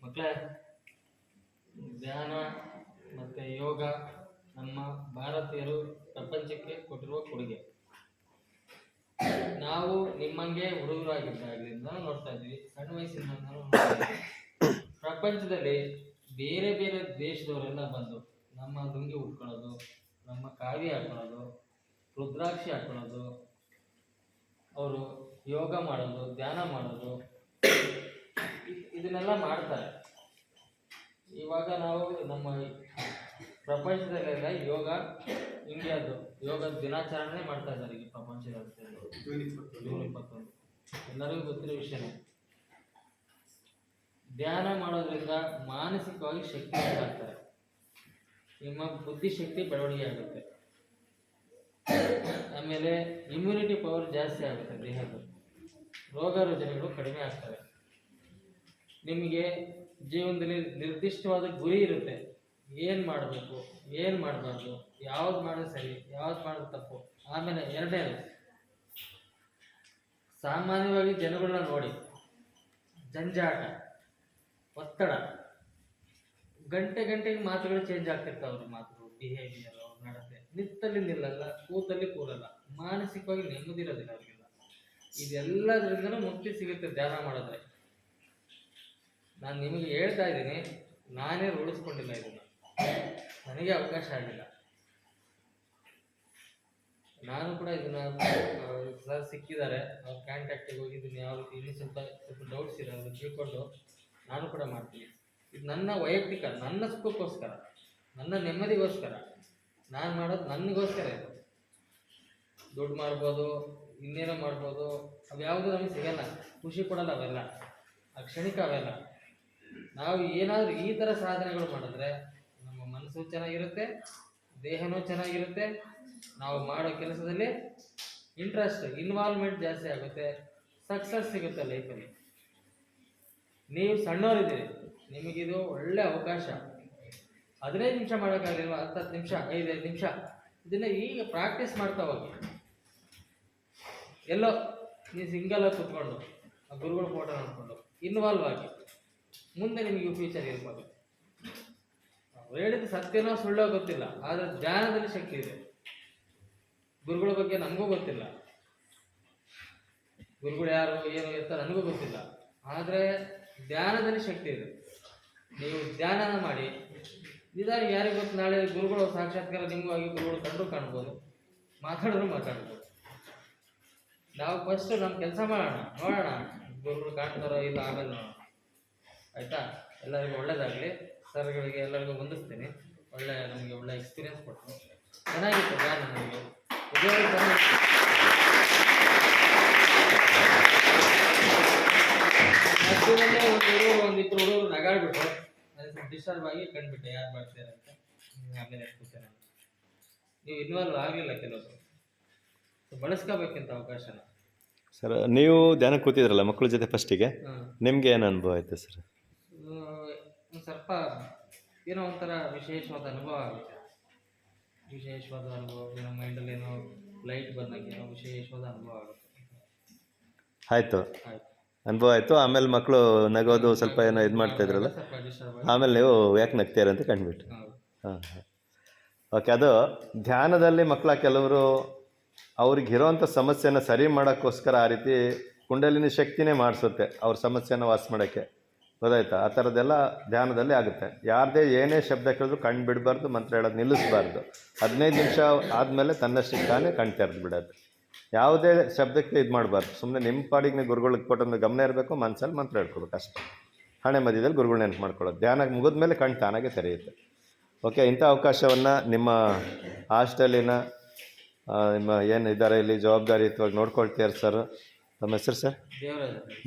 ಮಕ್ಕಳೇ, ಧ್ಯಾನ ಮತ್ತು ಯೋಗ ನಮ್ಮ ಭಾರತೀಯರು ಪ್ರಪಂಚಕ್ಕೆ ಕೊಟ್ಟಿರುವ ಕೊಡುಗೆ. ನಾವು ನಿಮ್ಮಂಗೆ ಹುಡುಗರಾಗಿದ್ದಾಗಲಿಂದ ನೋಡ್ತಾ ಇದ್ವಿ, ಸಣ್ಣ ವಯಸ್ಸಿಂದ ನೋಡ್ತಾ ಇದ್ವಿ. ಪ್ರಪಂಚದಲ್ಲಿ ಬೇರೆ ಬೇರೆ ದೇಶದವರೆಲ್ಲ ಬಂದು ನಮ್ಮ ಲುಂಗಿ ಉಟ್ಕೊಳ್ಳೋದು, ನಮ್ಮ ಕಾವಿ ಹಾಕೊಳ್ಳೋದು, ರುದ್ರಾಕ್ಷಿ ಹಾಕೊಳ್ಳೋದು, ಅವರು ಯೋಗ ಮಾಡೋದು, ಧ್ಯಾನ ಮಾಡೋದು, ಇದನ್ನೆಲ್ಲ ಮಾಡ್ತಾರೆ. ಇವಾಗ ನಾವು ನಮ್ಮ ಪ್ರಪಂಚದಲ್ಲೆಲ್ಲ ಯೋಗ ಇಂಡಿಯಾದು ಯೋಗ ದಿನಾಚರಣೆ ಮಾಡ್ತಾ ಇದ್ದಾರೆ ಈ ಪ್ರಪಂಚದಲ್ಲಿ. ಜೂನ್ 21 ಎಲ್ಲರಿಗೂ ಗೊತ್ತಿರೋ ವಿಷಯನೇ. ಧ್ಯಾನ ಮಾಡೋದ್ರಿಂದ ಮಾನಸಿಕವಾಗಿ ಶಕ್ತಿ ಆಗ್ತಾರೆ, ನಿಮ್ಮ ಬುದ್ಧಿಶಕ್ತಿ ಬೆಳವಣಿಗೆ ಆಗುತ್ತೆ, ಆಮೇಲೆ ಇಮ್ಯುನಿಟಿ ಪವರ್ ಜಾಸ್ತಿ ಆಗುತ್ತೆ, ದೇಹದ ರೋಗ ರುಜಿನಗಳು ಕಡಿಮೆ ಆಗ್ತವೆ. ನಿಮಗೆ ಜೀವನದಲ್ಲಿ ನಿರ್ದಿಷ್ಟವಾದ ಗುರಿ ಇರುತ್ತೆ, ಏನು ಮಾಡಬೇಕು, ಏನು ಮಾಡಬಾರ್ದು, ಯಾವ್ದು ಮಾಡೋದು ಸರಿ, ಯಾವ್ದು ಮಾಡೋದು ತಪ್ಪು. ಆಮೇಲೆ ಎರಡನೇದು, ಸಾಮಾನ್ಯವಾಗಿ ಜನಗಳನ್ನ ನೋಡಿ ಜಂಜಾಟ, ಒತ್ತಡ, ಗಂಟೆಗೆ ಮಾತುಗಳು ಚೇಂಜ್ ಆಗ್ತಿರ್ತಾವೆ. ಅವ್ರ ಮಾತುಗಳು, ಬಿಹೇವಿಯರ್, ಅವ್ರ ನಡತೆ, ನಿತ್ತಲ್ಲಿ ನಿಲ್ಲಲ್ಲ, ಕೂತಲ್ಲಿ ಕೂರಲ್ಲ, ಮಾನಸಿಕವಾಗಿ ನೆಮ್ಮದಿ ಇರೋದಿಲ್ಲ ಅವರಿಗೆಲ್ಲ. ಇದೆಲ್ಲದರಿಂದಲೂ ಮುಕ್ತಿ ಸಿಗುತ್ತೆ ಧ್ಯಾನ ಮಾಡಿದ್ರೆ. ನಾನು ನಿಮಗೆ ಹೇಳ್ತಾ ಇದ್ದೀನಿ, ನಾನೇ ರೂಢಿಸ್ಕೊಂಡಿಲ್ಲ ಇದನ್ನು, ನನಗೆ ಅವಕಾಶ ಆಗಿಲ್ಲ. ನಾನು ಕೂಡ ಇದನ್ನ ಸರ್ ಸಿಕ್ಕಿದ್ದಾರೆ, ಅವ್ರ ಕಾಂಟ್ಯಾಕ್ಟಿಗೆ ಹೋಗಿದ್ದೀನಿ, ಯಾವ ರೀತಿ ಇನ್ನೂ ಸ್ವಲ್ಪ ಡೌಟ್ಸ್ ಇದೆ ಅದನ್ನು ತಿಳ್ಕೊಂಡು ನಾನು ಕೂಡ ಮಾಡ್ತೀನಿ. ಇದು ನನ್ನ ವೈಯಕ್ತಿಕ, ನನ್ನ ಸುಖಕ್ಕೋಸ್ಕರ, ನನ್ನ ನೆಮ್ಮದಿಗೋಸ್ಕರ ನಾನು ಮಾಡೋದು, ನನಗೋಸ್ಕರ ಇದು. ದುಡ್ಡು ಮಾಡ್ಬೋದು, ಇನ್ನೇನೋ ಮಾಡ್ಬೋದು, ಅವ್ಯಾವುದೂ ನಮಗೆ ಸಿಗಲ್ಲ, ಖುಷಿ ಕೊಡಲ್ಲ ಅವೆಲ್ಲ, ಆ ಕ್ಷಣಿಕ ಅವೆಲ್ಲ. ನಾವು ಏನಾದರೂ ಈ ಥರ ಸಾಧನೆಗಳು ಮಾಡಿದ್ರೆ ನಮ್ಮ ಮನಸ್ಸು ಚೆನ್ನಾಗಿರುತ್ತೆ, ದೇಹನೂ ಚೆನ್ನಾಗಿರುತ್ತೆ, ನಾವು ಮಾಡೋ ಕೆಲಸದಲ್ಲಿ ಇಂಟ್ರೆಸ್ಟ್, ಇನ್ವಾಲ್ವ್ಮೆಂಟ್ ಜಾಸ್ತಿ ಆಗುತ್ತೆ, ಸಕ್ಸಸ್ ಸಿಗುತ್ತೆ ಲೈಫಲ್ಲಿ. ನೀವು ಸಣ್ಣವರಿದ್ದೀರಿ, ನಿಮಗಿದು ಒಳ್ಳೆ ಅವಕಾಶ. 15 ನಿಮಿಷ ಮಾಡೋಕ್ಕಾಗಲಿಲ್ವ, 10 ನಿಮಿಷ, 5 ನಿಮಿಷ, ಇದನ್ನು ಈಗ ಪ್ರಾಕ್ಟೀಸ್ ಮಾಡ್ತಾ ಹೋಗಿ. ಎಲ್ಲೋ ನೀವು ಸಿಂಗಲಾಗಿ ಕೂತ್ಕೊಂಡು ಆ ಗುರುಗಳ ಫೋಟೋ ನೋಡಿಕೊಂಡು ಇನ್ವಾಲ್ವ್ ಆಗಿ, ಮುಂದೆ ನಿಮಗೆ ಫ್ಯೂಚರ್ ಇರ್ಬೋದು. ಹೇಳಿದ ಸತ್ಯನೋ ಸುಳ್ಳೋ ಗೊತ್ತಿಲ್ಲ, ಆದರೆ ಧ್ಯಾನದಲ್ಲಿ ಶಕ್ತಿ ಇದೆ. ಗುರುಗಳ ಬಗ್ಗೆ ನಮಗೂ ಗೊತ್ತಿಲ್ಲ, ಗುರುಗಳು ಯಾರು ಏನು ಇರ್ತಾರೆ ನನಗೂ ಗೊತ್ತಿಲ್ಲ, ಆದರೆ ಧ್ಯಾನದಲ್ಲಿ ಶಕ್ತಿ ಇದೆ. ನೀವು ಧ್ಯಾನನ ಮಾಡಿ, ನಿಧಾನ ಯಾರಿಗೆ ಗೊತ್ತು, ನಾಳೆ ಗುರುಗಳು ಸಾಕ್ಷಾತ್ಕಾರ ನಿಮಗೂ ಆಗಿ ಗುರುಗಳು ಕಾಣ್ಬೋದು, ಮಾತಾಡಿದ್ರು ಮಾತಾಡ್ಬೋದು. ನಾವು ಫಸ್ಟು ನಮ್ಮ ಕೆಲಸ ಮಾಡೋಣ, ನೋಡೋಣ ಗುರುಗಳು ಕಾಣ್ತಾರೋ ಇಲ್ಲ, ಆಮೇಲೆ ನೋಡೋಣ. ಆಯಿತಾ? ಎಲ್ಲರಿಗೂ ಒಳ್ಳೇದಾಗಲಿ. ಸರ್ಗಳಿಗೆ ಎಲ್ಲರಿಗೂ ಹೊಂದಿಸ್ತೀನಿ. ನಮಗೆ ಒಳ್ಳೆ ಎಕ್ಸ್ಪೀರಿಯನ್ಸ್ ಕೊಟ್ಟರು, ಚೆನ್ನಾಗಿತ್ತು ಧ್ಯಾನ. ನನಗೆ ಮಧ್ಯದಲ್ಲೇ ಒಂದಿಬ್ಬರು ಹುಡುಗರು ನಗಾಡ್ಬಿಟ್ರು, ಅದಕ್ಕೆ ಡಿಸ್ಟರ್ಬ್ ಆಗಿ ಕಂಡುಬಿಟ್ಟೆ ಯಾರು ಮಾಡ್ತಾರೆ ಅಂತ. ಆಮೇಲೆ ಎತ್ಕೊತೇನೆ, ನೀವು ಇನ್ವಾಲ್ವ್ ಆಗಲಿಲ್ಲ ಕೆಲವರು, ಬಳಸ್ಕೋಬೇಕಿಂತ ಅವಕಾಶನ. ಸರ್, ನೀವು ಧ್ಯಾನ ಕೂತಿದ್ರಲ್ಲ ಮಕ್ಕಳ ಜೊತೆ ಫಸ್ಟಿಗೆ, ನಿಮ್ಗೆ ಏನು ಅನುಭವ ಆಯ್ತು ಸರ್? ಸ್ವಲ್ಪ ಏನೋ ಒಂಥರ ವಿಶೇಷವಾದ ಅನುಭವ ಆಗುತ್ತೆ. ವಿಶೇಷವಾದ ಅನುಭವ, ಏನೋ ಮೈಂಡಲ್ಲಿ ಏನೋ ಲೈಟ್ ಬಂದಂಗೆ ಏನೋ ವಿಶೇಷವಾದ ಅನುಭವ ಆಗುತ್ತೆ. ಆಯಿತು, ಅನುಭವ ಆಯಿತು. ಆಮೇಲೆ ಮಕ್ಕಳು ನಗೋದು ಸ್ವಲ್ಪ ಏನೋ ಇದು ಮಾಡ್ತಾ ಇದ್ರಲ್ಲ, ಆಮೇಲೆ ನೀವು ಯಾಕೆ ನಗ್ತೀರ ಅಂತ ಕಂಡುಬಿಟ್ಟು. ಹಾಂ ಹಾಂ, ಓಕೆ. ಅದು ಧ್ಯಾನದಲ್ಲಿ ಮಕ್ಕಳ ಕೆಲವರು ಅವ್ರಿಗಿರೋವಂಥ ಸಮಸ್ಯೆನ ಸರಿ ಮಾಡೋಕ್ಕೋಸ್ಕರ ಆ ರೀತಿ ಕುಂಡಲಿನಿ ಶಕ್ತಿನೇ ಮಾಡಿಸುತ್ತೆ ಅವ್ರ ಸಮಸ್ಯೆನ ವಾಸ ಮಾಡೋಕ್ಕೆ, ಗೊತ್ತಾಯ್ತಾ? ಆ ಥರದ್ದೆಲ್ಲ ಧ್ಯಾನದಲ್ಲಿ ಆಗುತ್ತೆ. ಯಾರದೇ ಏನೇ ಶಬ್ದ ಕೇಳಿದ್ರು ಕಣ್ಣು ಬಿಡಬಾರ್ದು, ಮಂತ್ರ ಹೇಳೋದು ನಿಲ್ಲಿಸಬಾರ್ದು. 15 ನಿಮಿಷ ಆದಮೇಲೆ ತನ್ನಷ್ಟಕ್ಕೆ ತಾನೇ ಕಣ್ಣು ತೆರೆದು ಬಿಡೋದು. ಯಾವುದೇ ಶಬ್ದಕ್ಕೆ ಇದು ಮಾಡಬಾರ್ದು, ಸುಮ್ಮನೆ ನಿಮ್ಮ ಪಾಡಿಗೆ ನೀವು ಗುರುಗಳಿಗೆ ಕೊಟ್ಟೊಂದು ಗಮನ ಇರಬೇಕು, ಮನಸ್ಸಲ್ಲಿ ಮಂತ್ರ ಹೇಳ್ಕೊಬೇಕು ಅಷ್ಟೇ. ಹಣೆ ಮಧ್ಯದಲ್ಲಿ ಗುರುಗಳು ನೆನಪು ಮಾಡ್ಕೊಳ್ಳೋದು. ಧ್ಯಾನ ಮುಗಿದ ಮೇಲೆ ಕಣ್ಣು ತಾನಾಗೆ ತೆರೆಯುತ್ತೆ. ಓಕೆ, ಇಂಥ ಅವಕಾಶವನ್ನು ನಿಮ್ಮ ಹಾಸ್ಟೆಲಿನ ನಿಮ್ಮ ಏನು ಇದ್ದಾರೆ ಇಲ್ಲಿ ಜವಾಬ್ದಾರಿಯುತವಾಗಿ ನೋಡ್ಕೊಳ್ತೀರ ಸರ್. ತಮ್ಮ ಹೆಸರು ಸರ್?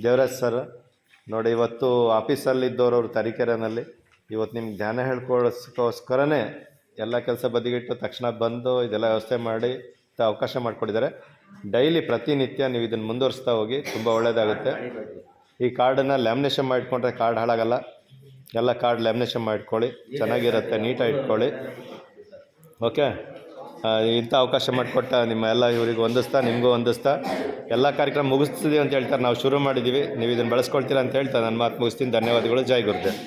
ದೇವರಾಜ್ ಸರ್. ನೋಡಿ, ಇವತ್ತು ಆಫೀಸಲ್ಲಿದ್ದವರು ಅವರು ತರೀಕೆರೆನಲ್ಲಿ ಇವತ್ತು ನಿಮ್ಗೆ ಧ್ಯಾನ ಹೇಳ್ಕೊಳ್ಳೋಸ್ಕರನೇ ಎಲ್ಲ ಕೆಲಸ ಬದಿಗಿಟ್ಟು ತಕ್ಷಣ ಬಂದು ಇದೆಲ್ಲ ವ್ಯವಸ್ಥೆ ಮಾಡಿ ಅವಕಾಶ ಮಾಡಿಕೊಟ್ಟಿದ್ದಾರೆ. ಡೈಲಿ ಪ್ರತಿನಿತ್ಯ ನೀವು ಇದನ್ನು ಮುಂದುವರಿಸ್ತಾ ಹೋಗಿ, ತುಂಬ ಒಳ್ಳೆಯದಾಗುತ್ತೆ. ಈ ಕಾರ್ಡನ್ನು ಲ್ಯಾಮಿನೇಷನ್ ಮಾಡಿಟ್ಕೊಂಡ್ರೆ ಕಾರ್ಡ್ ಹಾಳಾಗಲ್ಲ. ಎಲ್ಲ ಕಾರ್ಡ್ ಲ್ಯಾಮಿನೇಷನ್ ಮಾಡಿಟ್ಕೊಳ್ಳಿ, ಚೆನ್ನಾಗಿರುತ್ತೆ, ನೀಟಾಗಿ ಇಟ್ಕೊಳ್ಳಿ. ಓಕೆ, ಇಂಥ ಅವಕಾಶ ಮಾಡಿಕೊಟ್ಟ ನಿಮ್ಮ ಎಲ್ಲ ಇವರಿಗೆ ಹೊಂದಿಸ್ತಾ ನಿಮಗೂ ಹೊಂದಿಸ್ತಾ ಎಲ್ಲ ಕಾರ್ಯಕ್ರಮ ಮುಗಿಸ್ತಿದ್ದೀವಿ ಅಂತ ಹೇಳ್ತಾರೆ. ನಾವು ಶುರು ಮಾಡಿದ್ದೀವಿ, ನೀವು ಇದನ್ನು ಬೆಳೆಸ್ಕೊಳ್ತೀರಾ ಅಂತ ಹೇಳ್ತಾ ನನ್ನ ಮಾತು ಮುಗಿಸ್ತೀನಿ. ಧನ್ಯವಾದಗಳು. ಜೈ ಗುರುದೇವ್.